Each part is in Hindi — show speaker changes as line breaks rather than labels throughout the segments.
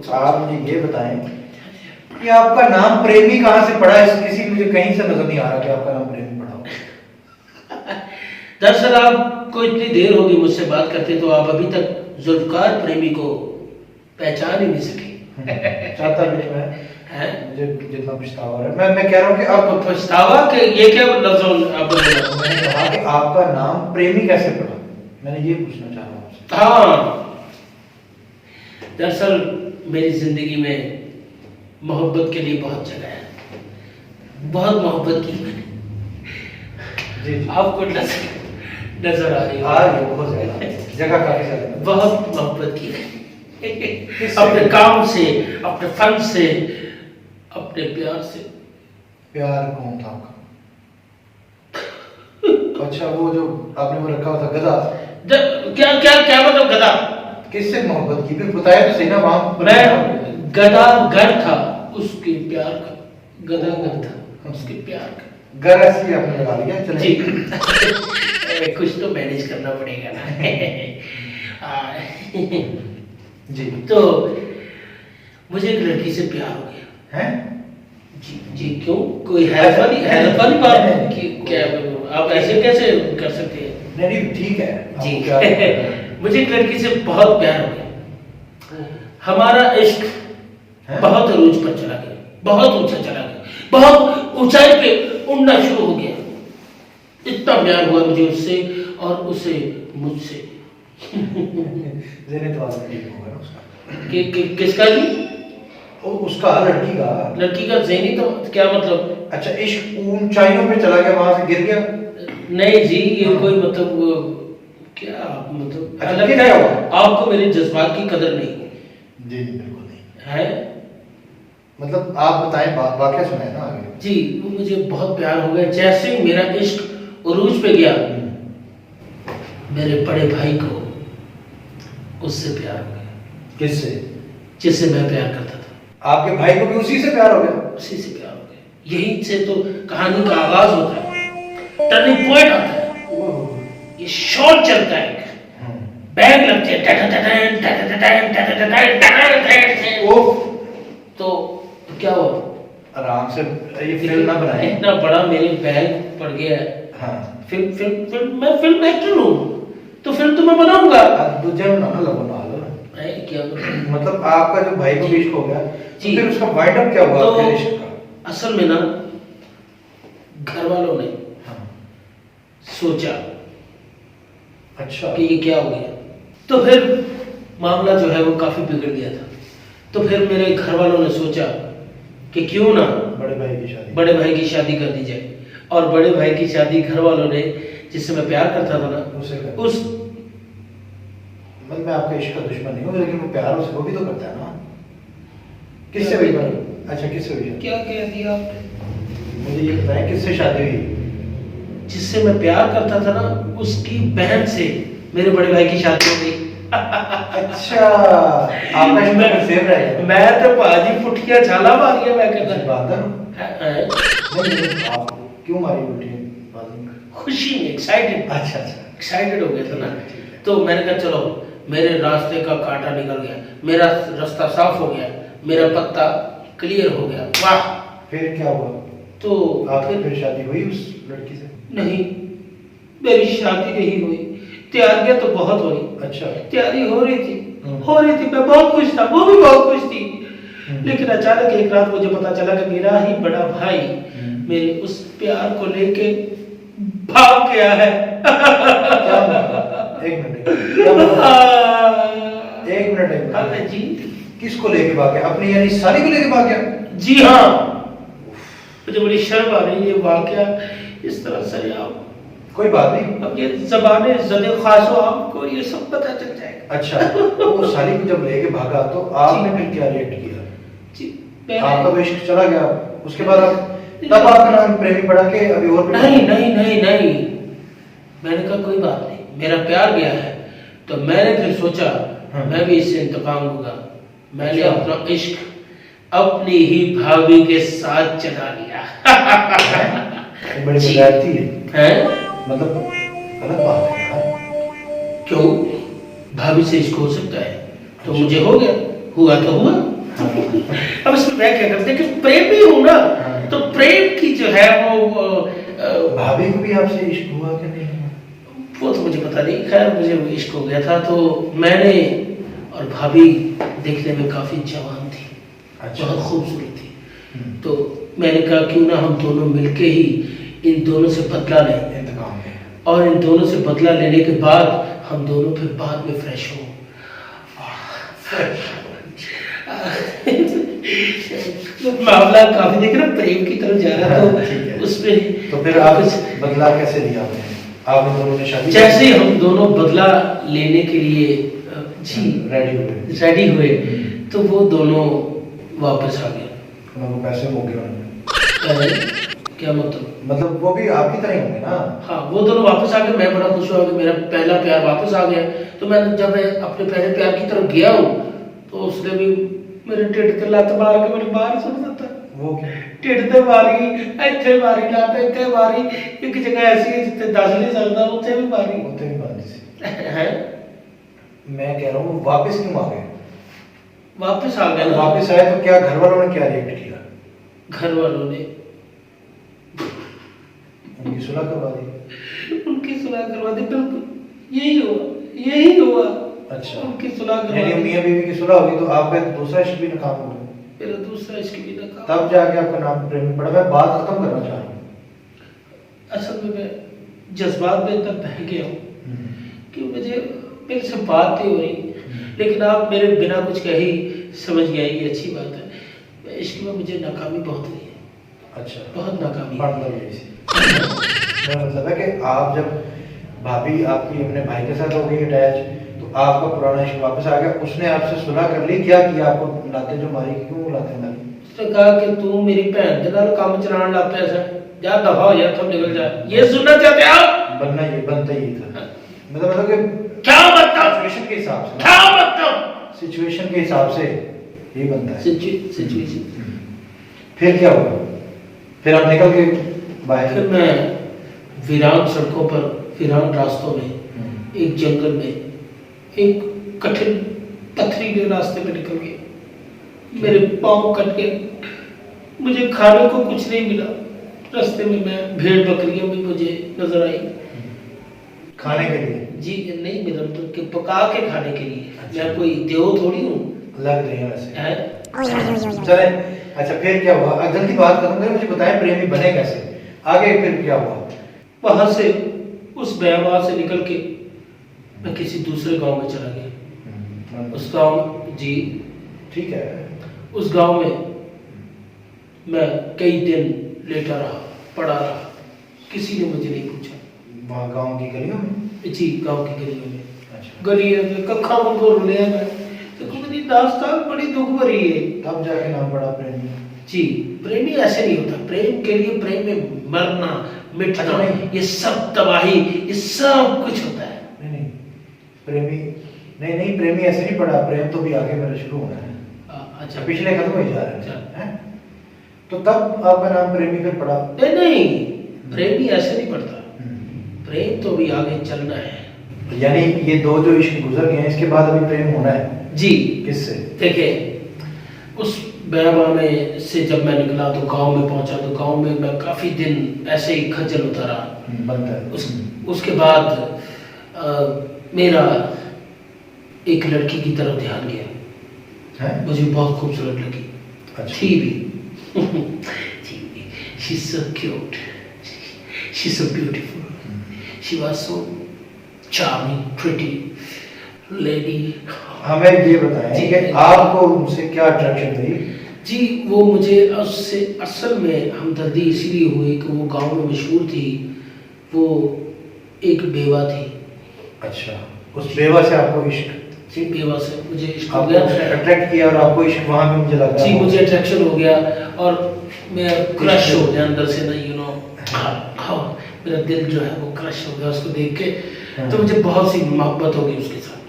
आप मुझे ये बताएं कि आपका नाम प्रेमी कहाँ से पड़ा है? किसी मुझे कहीं से नजर नहीं आ रहा कि आपका नाम प्रेमी पड़ा हो।
दरअसल आपको इतनी देर होगी मुझसे बात करते तो आप अभी तक जुल्फकार प्रेमी को पहचान ही नहीं सके।
चाहता भी नहीं मैं, मुझे जितना पछतावा हो रहा है। मैं कह रहा हूँ कि
आपको पछतावा के ये क्या लफ्ज़
मैंने कहा कि आपका नाम प्रेमी कैसे पड़ा, मैंने ये पूछना चाह रहा हूँ आपसे।
हाँ, दरअसल मेरी जिंदगी में मोहब्बत के लिए बहुत जगह है, बहुत मोहब्बत की मैंने।
जी
आपको नजर आ रही
है बहुत ज्यादा जगह, काफी ज्यादा
बहुत मोहब्बत की है अपने काम से, अपने फन से, अपने प्यार से।
प्यार कौन था आपका? अच्छा वो जो आपने वो रखा हुआ था गधा,
क्या क्या क्या मतलब गधा?
किससे मोहब्बत की? फिर बताया तो सही ना। वहां
मैं गधा घर था उसके प्यार का, गधा घर था उसके प्यार का।
घर ऐसी आपने लगा लिया। चलिए
जी कुछ तो मैनेज करना पड़ेगा ना।
जी
तो मुझे एक लड़की से प्यार हो गया
है।
जी जी। क्यों, कोई हैरत वाली बात है कि क्या आप ऐसे कैसे कर सकते हैं?
नहीं ठीक है
जी। मुझे एक लड़की से बहुत प्यार हो गया, हमारा इश्क बहुत अरूज पर चला गया, बहुत ऊंचा चला गया, बहुत ऊंचाई पे उड़ना शुरू हो गया। इतना प्यार हुआ मुझे उससे और उसे मुझसे।
जेने तो ठीक होगा ना उसका।
किसका जी?
उसका लड़की का
ज़हनी तो क्या मतलब?
अच्छा इश्क ऊंचाइयों पे चला गया, वहां से गिर गया?
नहीं जी, ये कोई मतलब क्या मतलब
लगता है
आपको मेरे जज्बात की कदर नहीं?
जी बिल्कुल नहीं
है।
मतलब आप बताएं, वाकया सुनाए ना आगे।
जी मुझे बहुत प्यार हो गया। जैसे ही मेरा इश्क उरूज पे गया, मेरे बड़े भाई को उससे प्यार हो गया।
किससे?
जिससे मैं प्यार करता था।
आपके भाई को भी उसी से प्यार हो गया?
उसी से प्यार हो गया। यही से तो कहानी का आगाज होता है, टर्निंग पॉइंट आता है, ये शॉट चलता है, बैग लगते हैं।
वो
तो क्या हुआ?
आराम से ये फिल्म ना बनाए।
इतना बड़ा मेरे बैग पड़ गया है।
हाँ
फिल्म मैं फिल्म एक्टर हूँ तो फिल्म तो मैं बनाऊंगा।
दूसरे में ना लगो ना
क्या
मतलब आपका जो भाई को इश्क हो गया तो
जी,
फिर उसका वाइंड अप क्या हुआ आपके इश्क का?
असल में ना घर वालों ने सोचा
अच्छा
कि ये क्या हो गया, तो फिर मामला जो है वो काफी बिगड़ गया था। तो फिर मेरे घर वालों ने सोचा कि क्यों ना बड़े भाई की शादी कर दी जाए। और बड़े भाई की शादी घर वालों ने, जिससे मैं प्यार करता था ना, उस
मतलब मैं आपका इश्क का दुश्मन नहीं हूँ, लेकिन वो प्यार उसे वो भी तो करता है ना। किससे हुई? अच्छा किससे हुई?
क्या कह दिया आपने?
मुझे ये बताएं किससे शादी हुई?
जिससे मैं प्यार करता था ना, उसकी बहन से मेरे बड़े भाई की शादी हो गई।
अच्छा आपका इश्क सेम रहेगा।
मैं तो पाजी फुटिया छाला मार गया। मैं कहता
नहीं आप क्यों मारी फुटिया?
खुशी में, एक्साइटेड।
अच्छा
एक्साइटेड हो गया था ना, तो मैंने कहा चलो मेरे रास्ते का कांटा निकल गया, मेरा रास्ता साफ हो गया, मेरा पत्ता क्लियर हो गया। वाह।
फिर क्या हुआ?
तो
फिर शादी हुई उस लड़की से?
नहीं, मेरी शादी नहीं हुई। तैयारियां तो बहुत हुई।
अच्छा
तैयारी हो रही थी, मैं बहुत खुश था, वो भी बहुत खुश थी। लेकिन अचानक एक रात मुझे पता चला कि मेरा ही बड़ा भाई मेरे उस प्यार को लेके भाग गया है।
एक मिनट
जी।
किसको लेके भाग गया? अपनी यानी साली को लेके भाग गया?
जी हाँ, मुझे बड़ी शर्म आ रही है वाकया इस तरह से। आप
कोई बात नहीं,
अब ये ज़बाने ज़दे खासो आपको ये सब पता चल जाएगा।
अच्छा वो साली को जब लेके भागा तो आपने फिर क्या रिएक्ट किया?
जी
आपका इश्क चला गया, उसके बाद आप तब आपका नाम प्रेमी पड़ा के अभी और?
नहीं, मैंने कहा कोई बात नहीं, मेरा प्यार गया है। तो मैंने फिर सोचा मैं भी इससे इंतकाम लूंगा। मैंने अपना इश्क अपनी ही भाभी के साथ चला लिया।
बड़ी विद्यार्थी
है
मतलब गलत बात है यार।
क्यों? भाभी से इश्क हो सकता है तो मुझे हो गया, हुआ तो हुआ। अब इसमें मैं क्या करते कि प्रेमी हूं ना, तो प्रेम की जो है वो
भाभी को भी आपसे इश्क हुआ कि नहीं हुआ?
वो तो मुझे पता नहीं, खैर मुझे वो इश्क हो गया था। तो मैंने और भाभी देखने में काफी जवान थी,
अच्छा।
बहुत खूबसूरत थी। तो मैंने कहा क्यों ना हम दोनों मिलके ही इन दोनों से बदला लें,
इंतकाम में।
और इन दोनों से बदला लेने के बाद हम दोनों फिर बाद में फ्रेश हो। मामला काफी देख रहा प्रेम की तरफ जा रहा, तो उसमें
तो फिर आप बदला कैसे लिया आपने? आपने दोनों ने शादी
जैसे ही हम दोनों बदला लेने के लिए जी रेडी हुए तो वो दोनों वापस आ गए।
उनको पैसे हो गए उन्होंने।
क्या मतलब?
मतलब वो भी आपकी तरह ही होंगे ना?
हाँ, वो दोनों वापस आ गए। मैं बड़ा खुश हुआ कि मेरा पहला प्यार वापस आ गया। तो मैं जब मैं अपने पहले प्यार की तरफ गया हूँ तो उसने भी मेरे ढिड ते लत मार के मेरे बाहर सुट दिता।
वो क्या?
ढिड ते मारी, ਇੱਥੇ मारी, लत ਇੱਥੇ मारी, एक जगह ऐसी है जिथे दस नहीं सकता, ਉੱਥੇ भी मारी।
ਉੱਥੇ भी मारी सी।
है?
मैं कह रहा हूँ वापस क्यों आ गए?
वापस आ गए ना।
वापस आए तो क्या घर वालों ने क्या रिएक्ट किया?
घर वालों ने
उनकी सुलह करवा दी।
उनकी सुलह करवा दी। बिल्कुल यही हुआ, यही हुआ।
अच्छा,
उनकी सुलह करवा
यानी
दी।
मियां बीवी की सुलह होगी तो आपका दूसरा इश्क भी नाकाम हो गया।
मेरा दूसरा इश्क भी नाकाम।
तब जाके आपका नाम प्रेमी पड़ा। मैं बात खत्म करना चाह रहा हूँ।
असल में मैं जज्बात में इतना बह गया हूँ कि मुझे मेरे से बात नहीं हो रही, लेकिन आप मेरे बिना कुछ कहे ही समझ गया, ये अच्छी बात है। इश्क में मुझे नाकामी बहुत हुई है।
अच्छा,
बहुत नाकामी।
मतलब यही सी। मेरा मतलब है कि आप जब भाभी आपकी अपने भाई के साथ हो गई अटैच तो आपका पुराना इश्क वापस आ गया। उसने आपसे सुलह कर ली। क्या किया? आपको लाते जो मारी, क्यों लाते मारी?
उसने कहा कि तू मेरी भैन के नाल काम चलाने लग पिया सा, जा दफा हो जा, तुम निकल जा। ये सुनना चाहते आप?
बनता ही था। मतलब कि
क्या मतलब?
सिचुएशन के हिसाब से।
क्या मतलब?
सिचुएशन के हिसाब से ये बनता है।
सिचुएशन।
फिर क्या हुआ? फिर आप निकल के बाहर?
फिर मैं वीरान सड़कों पर, वीरान रास्तों में, एक जंगल में, एक कठिन पथरीले रास्ते में निकल गया। मेरे पाँव कट गए, मुझे खाने को कुछ नहीं मिला। रास्ते में मैं भेड़ बकरियां भी मुझे नजर आई
खाने के लिए।
जी नहीं, मेरा तो कि पका के खाने के लिए।
अच्छा।
मैं कोई देव थोड़ी हूँ।
लग रही है वैसे।
है?
चले, अच्छा फिर क्या हुआ? अब जल्दी बात खत्म करें, मुझे बताएं प्रेमी बने कैसे? आगे फिर क्या हुआ?
वहां से, उस बेहवा से निकल के मैं किसी दूसरे गांव में चला गया। उस गांव जी
ठीक है।
उस गांव में मैं कई दिन लेटा रहा, पड़ा रहा। किसी ने मुझे नहीं पूछा।
वहाँ गांव की गलियों में?
जी, गांव की गलियों में।
अच्छा।
गलियों में कखा को रुलिया मैं, तो मेरी दास्तान बड़ी दुख भरी है।
तब जाके नाम पड़ा प्रेमी।
जी, प्रेमी ऐसे नहीं होता। प्रेम के लिए, प्रेम में मरना, मिटना, ये सब तबाही, ये सब कुछ होता है।
नहीं प्रेमी नहीं, प्रेमी ऐसे नहीं पड़ा। प्रेम तो भी आगे मेरा शुरू होना है।
अच्छा,
पिछले खत्म हो जा रहे हैं। तो तब आपका नाम प्रेमी फिर पड़ा?
नहीं, प्रेमी ऐसे नहीं पड़ता। प्रेम तो भी आगे चलना है।
यानी ये दो जो इश्क गुजर गए हैं, इसके बाद अभी प्रेम होना है।
जी।
किससे?
देखिए, उस बेहवा में से जब मैं निकला तो गांव में पहुंचा, तो गांव में मैं काफी दिन ऐसे ही खज्जल होता रहा।
बनता है।
उसके बाद मेरा एक लड़की की तरफ ध्यान गया
है?
मुझे बहुत खूबसूरत लगी।
अच्छा।
थी भी she's so cute, she's so beautiful, she was so charming, pretty lady।
हमें ये बताएं कि आपको उनसे क्या अट्रैक्शन हुई?
जी, वो मुझे उससे असल में हमदर्दी इसीलिए हुई कि वो गांव में मशहूर थी। वो एक बेवा थी।
अच्छा, उस बेवा से आपको इश्क?
जी, बेवा से मुझे इश्क हो गया।
अट्रैक्ट किया और आपको इश्क वहां भी मुझे लगा।
जी, मुझे अट्रैक्शन हो गया और मैं क्रश हो गया अंदर से ना, यू नो। हाँ, मेरा दिल जो है वो क्रश हो गया उसको देख के। तो मुझे बहुत सी मोहब्बत हो गई उसके साथ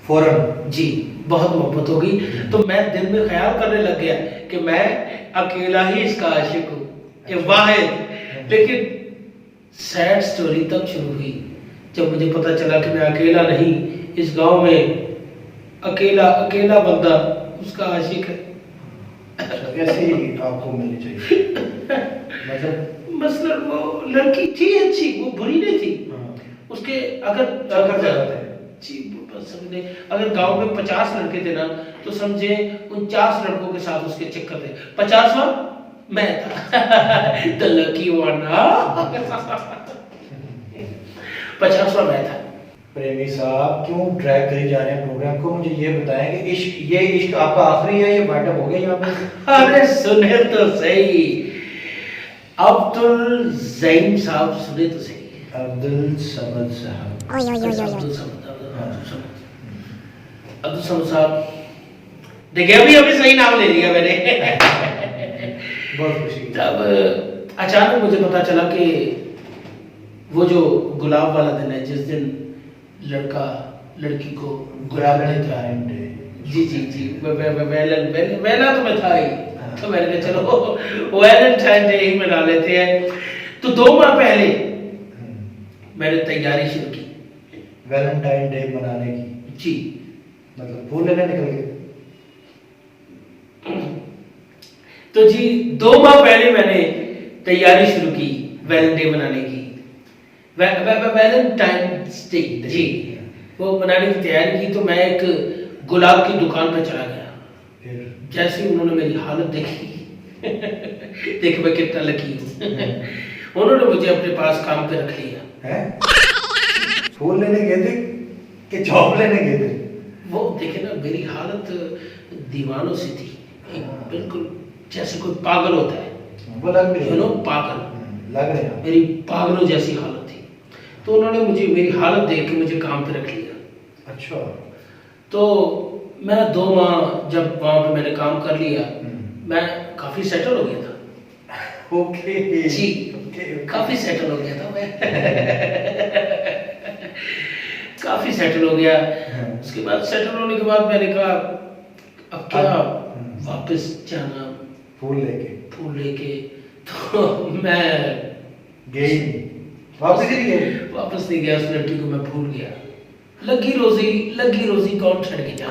फौरन।
जी, बहुत मोहब्बत हो गई। तो मैं दिल में ख्याल करने लग गया कि मैं अकेला ही इसका आशिक हूँ, ये वाहिद। लेकिन सैड स्टोरी तब शुरू हुई जब मुझे पता चला कि मैं अकेला नहीं, इस गांव में अकेला बंदा उसका आशिक है।
अच्छा, ऐसे ही आपको मिलनी चाहिए मतलब।
मसलन वो लड़की थी अच्छी, वो बुरी नहीं थी।
हाँ,
उसके अगर
चक्कर चलाते हैं।
जी बस समझे, अगर गांव में 50 लड़के थे ना, तो समझे 49 लड़कों के साथ उसके चक्कर थे, 50वां मैं था। The lucky one. 50वां मैं था।
प्रेमी साहब क्यों ड्रैग करी जा रहे हैं प्रोग्राम को? मुझे ये बताएं कि ये इश्क आपका आखिरी है, ये वाइंड हो गया यहाँ पे?
अरे सुने तो सही, अब्दुल ज़ईम साहब, सुने तो सही।
अब्दुल समद साहब।
अब्दुल समद साहब, देखिए अभी सही नाम ले लिया मैंने।
बहुत खुशी।
तब अचानक मुझे पता चला कि वो जो गुलाब वाला दिन है, जिस दिन लड़का लड़की को गुलाब देता है। जी जी जी, वेला तो मैं था ही, तो मैंने कहा चलो वैलेंटाइन डे ही मना लेते हैं। तो 2 माह पहले मैंने तैयारी शुरू की
वैलेंटाइन डे मनाने की।
जी,
मतलब फूल लेने निकल गए?
तो जी 2 माह पहले मैंने तैयारी शुरू की वैलेंटाइन डे मनाने की। वैलेंटाइन्स डे जी, वो मनाने की तैयारी की। तो मैं एक गुलाब की दुकान पर चला गया।
फिर
जैसे ही उन्होंने मेरी हालत देखी, देख मैं कितना लकी हूँ, उन्होंने मुझे अपने पास काम पे रख लिया।
हैं? फूल लेने गए थे कि जॉब लेने गए थे?
वो देखे ना, मेरी हालत दीवानों सी थी, बिल्कुल जैसे कोई पागल होता है।
वो लग भी रहे हैं।
पागल
लग रहे हैं।
मेरी पागलों जैसी हालत थी। तो उन्होंने मुझे मेरी हालत देख के मुझे काम पे रख लिया।
अच्छा।
तो मैं 2 माह जब वहां पे मैंने काम कर लिया, मैं काफी सेटल हो गया था।
ओके
जी,
ओके।
काफी सेटल हो गया था मैं। काफी सेटल हो गया। उसके बाद सेटल होने के बाद मैंने कहा अब क्या वापस जाना
फूल लेके।
तो मैं
गई नहीं, वापस ही नहीं गए?
वापस नहीं गया। उस लड़की को मैं भूल गया। लगी रोजी कौन छड़ के जाए।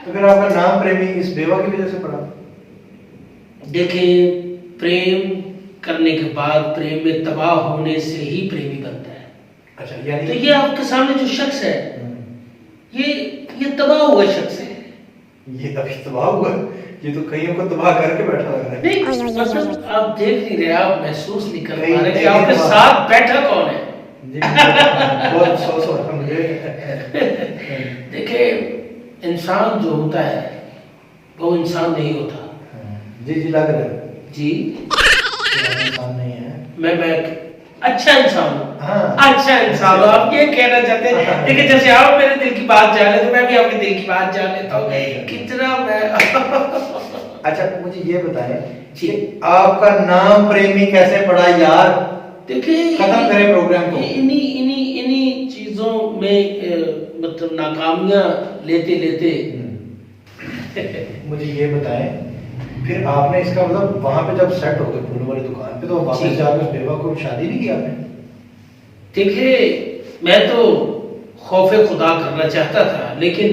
तो फिर आपका नाम प्रेमी इस बेवा की वजह से पड़ा?
देखिए, प्रेम करने के बाद प्रेम में तबाह होने से ही प्रेमी बनता है।
अच्छा, यानी
तो ये आपके सामने जो शख्स है, ये तबाह हुआ शख्स है।
ये अभी तबाह हुआ? ये तो कईयों को तबाह करके बैठा लग रहा है।
नहीं, मतलब आप देख नहीं रहे, आप महसूस नहीं कर
नहीं,
पा रहे कि
नहीं,
आपके
नहीं,
साथ बैठा कौन है।
जी, बहुत अफसोस हो रहा है मुझे।
देखिए, इंसान जो होता है वो इंसान नहीं होता।
जी जी, लग रहा है
जी,
इंसान नहीं है।
मैं एक अच्छा इंसान हूँ।
हाँ।
अच्छा इंसान हूँ, आप ये कहना चाहते हैं।
हाँ।
देखिए, जैसे आप मेरे दिल की बात जान लेते, मैं भी आपके दिल की बात जान लेता हूँ। कितना मैं
अच्छा, मुझे ये बताएं
जी,
कि आपका नाम प्रेमी कैसे पड़ा यार?
देखिए
खत्म करें प्रोग्राम को।
इन्हीं चीजों में मतलब नाकामियां लेते लेते
मुझे ये बताएं, फिर आपने इसका मतलब वहां पे जब सेट हो गए फूल वाली दुकान पे, तो वापस
जी।
जाकर उस बेवा को शादी नहीं की आपने?
देखिए, मैं तो खौफे खुदा करना चाहता था, लेकिन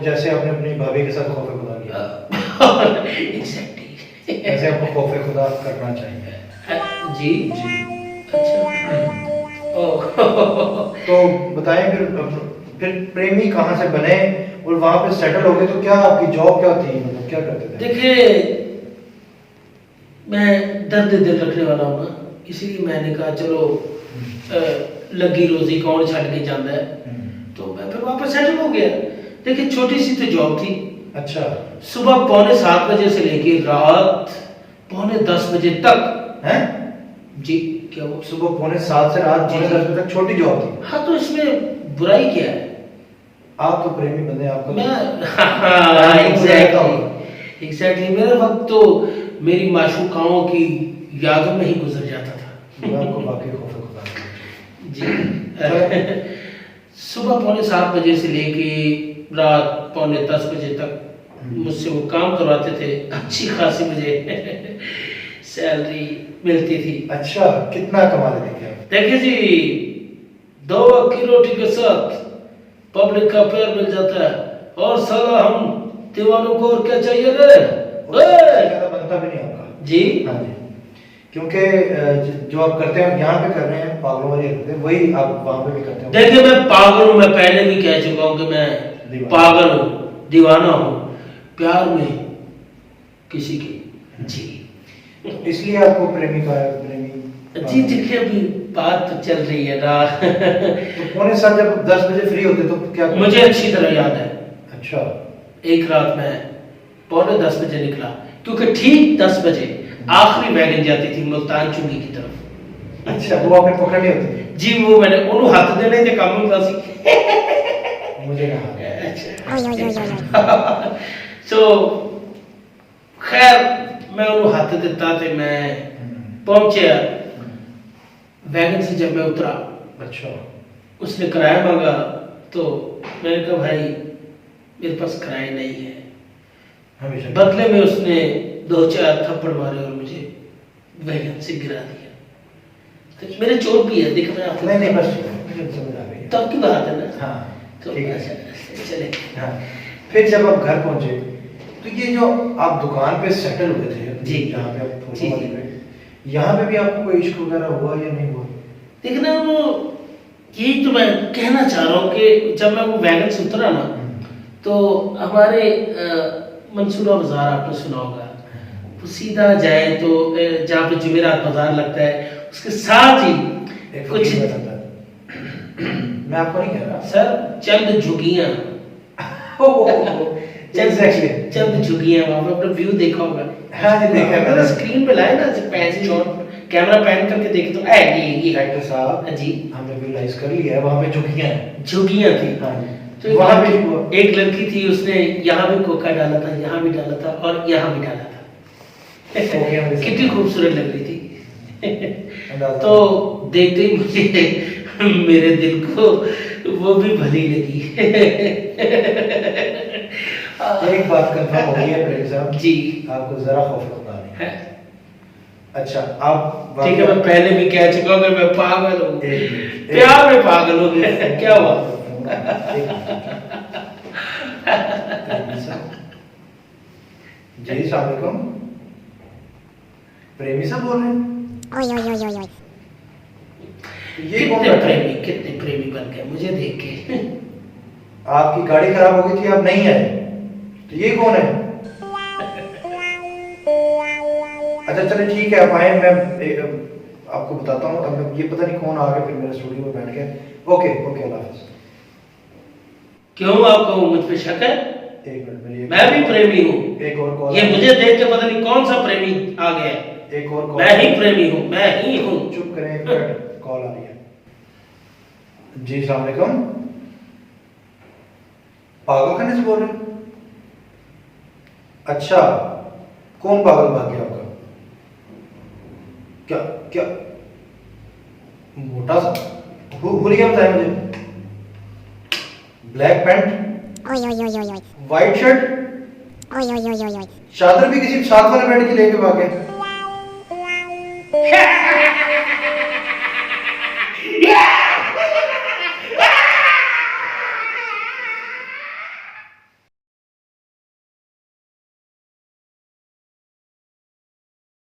जैसे आपने अपनी भाभी के साथ खौफे खुदा किया,
एग्जैक्टली
ऐसे आपको खौफे खुदा करना चाहिए।
जी जी, अच्छा।
तो बताएं फिर प्रेमी कहाँ से बने और वहां पे सेटल हो गए, तो क्या आपकी जॉब क्या थी, मतलब क्या करते थे?
देखिए, मैं दर्द दिल रखने वाला हूँ ना, इसीलिए मैंने कहा चलो लगी रोजी कौन छड़ के जाता है, तो मैं फिर वापस सेटल हो गया। देखिए, छोटी सी तो जॉब थी।
अच्छा।
सुबह 7:45 बजे से लेके रात 9:45 बजे तक।
हैं?
जी, क्या वो
सुबह 7:45 से रात 9:10 बजे तक छोटी जॉब थी?
हाँ, तो इसमें बुराई क्या है?
आप तो प्रेमी बंदे, आपको
मैं एग्जैक्टली मेरा वक्त तो मेरी माशूकाओं की यादों में ही गुजर जाता था।
मैं आपको बाकी खौफे खुदा
जी। सुबह 7:45 बजे से लेके रात 9:45 बजे तक मुझसे वो काम करवाते थे, अच्छी खासी मुझे सैलरी मिलती थी।
अच्छा, कितना कमा लेते थे आप?
देखिए जी, 2 वक्त की रोटी के साथ पब्लिक का प्यार मिल जाता है, और साला हम दीवानों को और क्या चाहिए रे?
उससे ज्यादा बनता भी नहीं आपका।
जी
हाँ जी, क्योंकि जो आप करते हैं यहाँ पे कर रहे हैं पागलों वाली हरकतें, वही आप वहाँ पे भी करते हैं।
देखिए, मैं पागल हूँ, मैं पहले भी कह चुका हूँ कि मैं पागल हूँ, दीवाना हूँ प्यार में किसी की। जी,
इसलिए आपको प्रेमी का प्रेमी।
जी देखिए, अभी बात तो चल रही है ना।
तो पौने सात जब 10 बजे फ्री होते तो क्या करते?
मुझे अच्छी तरह याद है,
अच्छा,
एक रात में 9:45 बजे निकला, क्योंकि ठीक 10 बजे आखिरी वैगन जाती थी मुल्तान चुंगी की तरफ।
अच्छा, वो आपने पकड़नी होती थी?
जी, वो मैंने उन्होंने हाथ देने थे काम में सी।
मुझे कहा।
अच्छा। सो खैर मैं उन्होंने हाथ देता थे, मैं पहुंचे वैगन से। जब मैं उतरा,
अच्छा,
उसने किराया मांगा, तो मैंने कहा भाई मेरे पास किराया नहीं है।
हमेशा
बदले में उसने 2-4 थप्पड़ मारे और मुझे वैगन से गिरा दिया। तो मेरे चोट भी है, देख मैं आपको।
नहीं बस मुझे समझ आ गई है।
तो आपकी बात है ना।
हाँ
तो
ठीक है।
अच्छा, चले।
हाँ, फिर जब आप घर पहुंचे तो ये जो आप दुकान पे सेटल हुए थे
जी,
जहाँ पे आप
जी,
वाली पे, यहाँ पे भी आपको कोई इश्क वगैरह हुआ या नहीं हुआ?
देखना, वो यही तो मैं कहना चाह रहा हूँ कि जब मैं वो वैगन से उतरा ना, तो हमारे मंसूरा बाजार आपने सुना होगा, तो सीधा जाए तो जहाँ पे जुमेरात बाजार लगता है, उसके साथ ही कुछ
मैं आपको नहीं कह रहा
सर, चंद झुगियाँ, चंद झुगियाँ, वहाँ पे अपना व्यू देखा होगा।
हाँ जी, देखा है मैंने।
स्क्रीन पे लाए ना, पैन शॉट, कैमरा पैन करके देखे तो ये
डायरेक्टर साहब
जी,
हमने विजुअलाइज कर लिया है, वहाँ पे झुकियाँ हैं।
झुगियाँ थी।
हाँ जी,
तो
वहाँ पे
एक लड़की थी, उसने यहाँ भी कोका डाला था, यहाँ भी डाला था और यहाँ भी डाला था। कितनी खूबसूरत लग रही थी। तो देखते ही मुझे मेरे दिल को वो भी भली लगी।
एक बात कंफर्म हो गई है प्रेम साहब
जी,
आपको जरा खौफ लगता नहीं है? अच्छा, आप
ठीक है, मैं पहले भी कह चुका हूँ कि मैं पागल हूँ,
प्यार
में पागल हूँ। क्या हुआ?
जी अस्सलाम वालेकुम, प्रेमी साहब बोल रहे हैं? ये कौन बैठा है?
कितने प्रेमी बन गए मुझे देख के।
आपकी गाड़ी खराब हो गई थी, आप नहीं आए, तो ये कौन है? अच्छा चलिए ठीक है, आप आए, मैं आपको बताता हूँ। अब ये पता नहीं कौन आ गया फिर मेरे स्टूडियो में बैठ गया। ओके ओके, अल्लाह हाफिज़।
क्यों, आपको मुझ पे शक है?
एक मिनट मेरी
मैं भी प्रेमी हूँ।
एक और कॉल,
ये मुझे देख के पता नहीं कौन सा प्रेमी आ गया।
एक और कॉल।
मैं ही प्रेमी हूँ, मैं ही हूँ।
चुप करें, एक मिनट, कॉल आ रही है। जी अस्सलाम वालेकुम, पागल खाने से बोल रहे हैं? अच्छा, कौन पागल भाग गया आपका? क्या क्या मोटा सा हुलिया बताया मुझे, ब्लैक पैंट, व्हाइट शर्ट, चादर भी किसी साथ वाले बेड की लेके भागे।